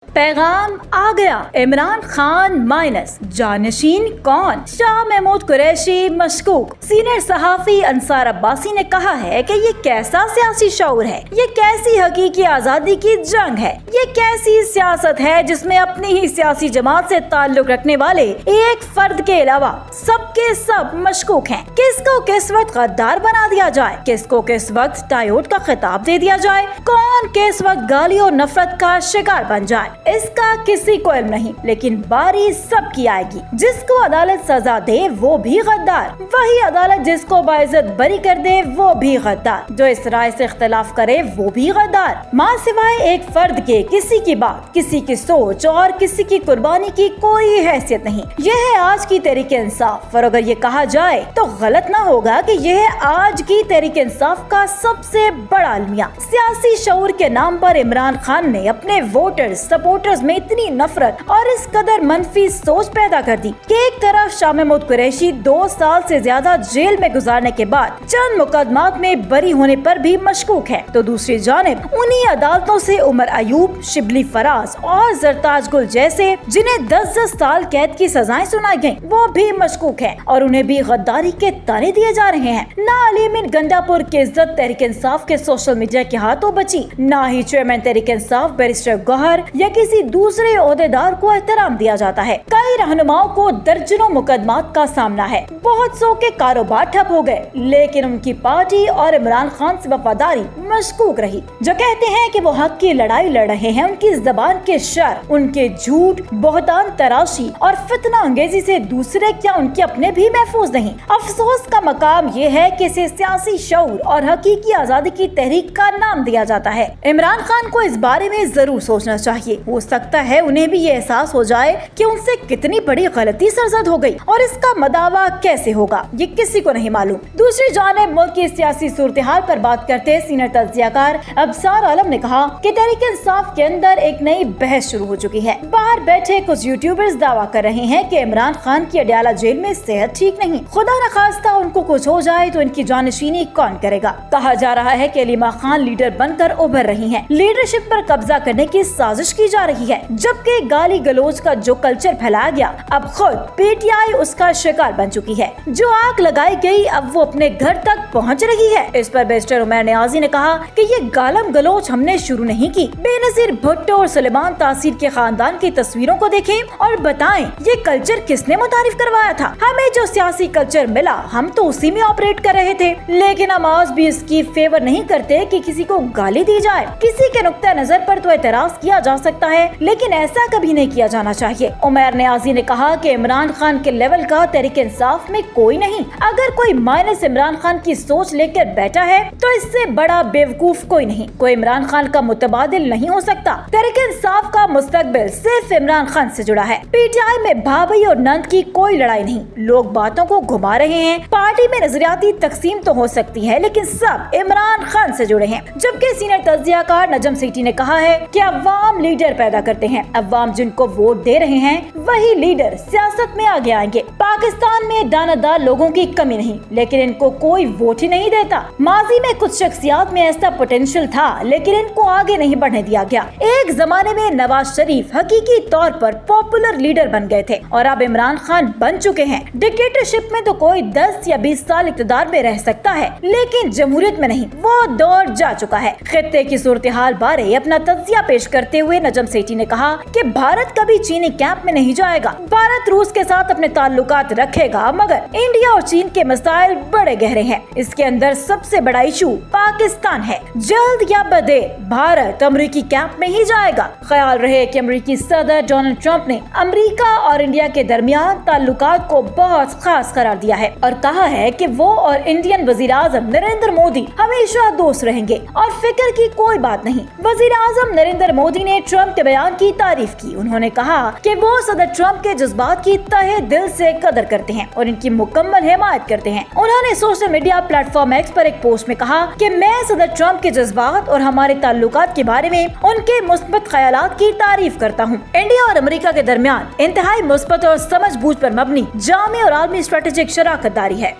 पैगाम आ गया, इमरान खान माइनस, जानशीन कौन? शाह महमूद कुरैशी मशकूक। सीनियर सहाफी अंसार अब्बासी ने कहा है कि ये कैसा सियासी शऊर है, ये कैसी हकीकी आजादी की जंग है, ये कैसी सियासत है जिसमें अपनी ही सियासी जमात से ताल्लुक रखने वाले एक फर्द के अलावा सबके सब मशकूक हैं। किसको किस वक्त गद्दार बना दिया जाए, किसको किस वक्त टायोट का खिताब दे दिया जाए, कौन किस वक्त गाली और नफरत का शिकार बन जाए, इसका किसी को इल्म नहीं, लेकिन बारी सबकी आएगी। जिसको अदालत सजा दे वो भी गद्दार, वही अदालत जिसको बाइज्जत बरी कर दे वो भी गद्दार, जो इस राय से इख्तिलाफ करे वो भी गद्दार। माँ सिवाय एक फर्द के किसी की बात, किसी की सोच और किसी की कुर्बानी की कोई हैसियत नहीं। यह है आज की तहरीक इंसाफ। और अगर ये कहा जाए तो गलत ना होगा कि यह है आज की तहरीक इंसाफ का सबसे बड़ा अलमिया। सियासी शऊर के नाम पर इमरान खान ने अपने वोटर्स सपोर्टर्स में इतनी नफरत और इस कदर मनफी सोच पैदा कर दी कि एक तरफ शाह महमूद कुरैशी 2 साल से ज्यादा जेल में गुजारने के बाद चंद मुकदमात में बरी होने पर भी मशकूक है, तो दूसरी जानिब उन्हीं अदालतों से उमर अयूब, शिबली फराज और जरताज गुल जैसे जिन्हें 10-10 साल कैद की सजाएं सुनाई गयी वो भी मशकूक है और उन्हें भी गद्दारी के ताने दिए जा रहे हैं। ना अलीमिन गंडापुर की इज्जत तहरीक इंसाफ के सोशल मीडिया के हाथों बची, ना ही चेयरमैन तहरीक इंसाफ बैरिस्टर गौहर या किसी दूसरे ओहदेदार को एहतराम दिया जाता है। कई रहनुमाओं को दर्जनों मुकदमात का सामना है, बहुत सौ के कारोबार ठप हो गए, लेकिन उनकी पार्टी और इमरान खान से वफादारी मशकूक रही। जो कहते हैं कि वो हक की लड़ाई लड़ रहे हैं, उनकी जबान के शर, उनके झूठ, बहतान तराशी और फितना अंगेजी से दूसरे क्या उनके अपने भी महफूज नहीं। अफसोस का मकाम ये है कि इसे सियासी शऊर और हकीकी आजादी की तहरीक का नाम दिया जाता है। इमरान खान को इस बारे में जरूर सोचना चाहिए। हो सकता है उन्हें भी ये एहसास हो जाए कि उनसे कितनी बड़ी गलती सरजद हो गई और इसका मदावा कैसे होगा ये किसी को नहीं मालूम। दूसरी जानिब मुल्क की सियासी सूरत हाल पर बात करते सीनियर तज्जियाकार अबसार आलम ने कहा कि तहरीक इंसाफ के अंदर एक नई बहस शुरू हो चुकी है। बाहर बैठे कुछ यूट्यूबर्स दावा कर रहे हैं कि इमरान खान की अडयाला जेल में सेहत ठीक नहीं, खुदा न खास्ता उनको कुछ हो जाए तो इनकी जानशीनी कौन करेगा। कहा जा रहा है कि अलीमा खान लीडर बनकर उभर रही हैं, लीडरशिप पर कब्जा करने की साजिश की जा रही है, जबकि गाली गलोच का जो कल्चर फैलाया गया अब खुद पीटीआई उसका शिकार बन चुकी है। जो आग लगाई गई अब वो अपने घर तक पहुंच रही है। इस पर बैरिस्टर उमर नियाजी ने कहा कि ये गालम गलोच हमने शुरू नहीं की। बेनजीर भुट्टो और सुलेमान तासीर के खानदान की तस्वीरों को देखें और बताएं ये कल्चर किसने मुतारिफ करवाया था। हमें जो सियासी कल्चर मिला हम तो उसी में ऑपरेट कर रहे थे, लेकिन हम आज भी इसकी फेवर नहीं करते कि किसी को गाली दी जाए। किसी के नुक्ता नजर पर तो एतराज किया जा सकता है, लेकिन ऐसा कभी नहीं किया जाना चाहिए। उमर नियाजी ने कहा कि इमरान खान के लेवल का तहरीक इंसाफ में कोई नहीं। अगर कोई माइनस इमरान खान की सोच लेकर बैठा है तो इससे बड़ा बेवकूफ कोई नहीं। कोई इमरान खान का मुतबादिल नहीं हो सकता। तहरीक इंसाफ का मुस्तकबिल सिर्फ इमरान खान से जुड़ा है। पीटीआई में भाभी और नंद की कोई लड़ाई नहीं। लोग बातों को घुमा रहे हैं। पार्टी में नजरियाती तकसीम तो हो सकती है, लेकिन सब इमरान खान से जुड़े हैं। जबकि सीनियर तज्जियाकार नजम सेठी ने कहा है कि अवाम लीडर पैदा करते हैं, अवाम जिनको वोट दे रहे हैं वही लीडर सियासत में आगे आएंगे। पाकिस्तान में दानादार लोगों की कमी नहीं, लेकिन इनको कोई वोट ही नहीं देता। माजी में कुछ शख्सियात में ऐसा पोटेंशियल था, लेकिन इनको आगे नहीं बढ़ने दिया गया। एक जमाने में नवाज शरीफ हकीकी तौर पर पॉपुलर लीडर बन गए थे और अब इमरान खान बन चुके हैं। डिक्टेटरशिप में तो कोई 10 या 20 साल इक़्तिदार में रह सकता है, लेकिन जमहूरियत में नहीं, वो दौर जा चुका है। खित्ते की सूरत हाल बारे अपना तज्जिया पेश करते हुए नजम सेठी ने कहा कि भारत कभी चीनी कैंप में नहीं जाएगा। भारत रूस के साथ अपने ताल्लुकात रखेगा, मगर इंडिया और चीन के मसाइल बड़े गहरे हैं। इसके अंदर सबसे बड़ा इशू पाकिस्तान है। जल्द या बदेर भारत अमेरिकी कैंप में ही जाएगा। ख्याल रहे कि अमेरिकी सदर डोनाल्ड ट्रंप ने अमेरिका और इंडिया के दरमियान ताल्लुकात को बहुत खास करार दिया है और कहा है कि वो और इंडियन वजीर आजम नरेंद्र मोदी हमेशा दोस्त रहेंगे और फिक्र की कोई बात नहीं। वजीर आजम नरेंद्र मोदी ने ट्रंप के बयान की तारीफ की। उन्होंने कहा कि वो सदर ट्रंप के जज्बात की तहे दिल से कदर करते हैं और इनकी मुकम्मल हिमायत करते हैं। उन्होंने सोशल मीडिया प्लेटफॉर्म एक्स पर एक पोस्ट में कहा कि मैं सदर ट्रंप के जज्बात और हमारे ताल्लुकात के बारे में उनके मुस्बत ख्यालात की तारीफ करता हूँ। इंडिया और अमेरिका के दरमियान इंतहाई मुस्बत और समझ बूझ पर मबनी जामे और आलमी स्ट्रेटेजिक शराकत दारी है।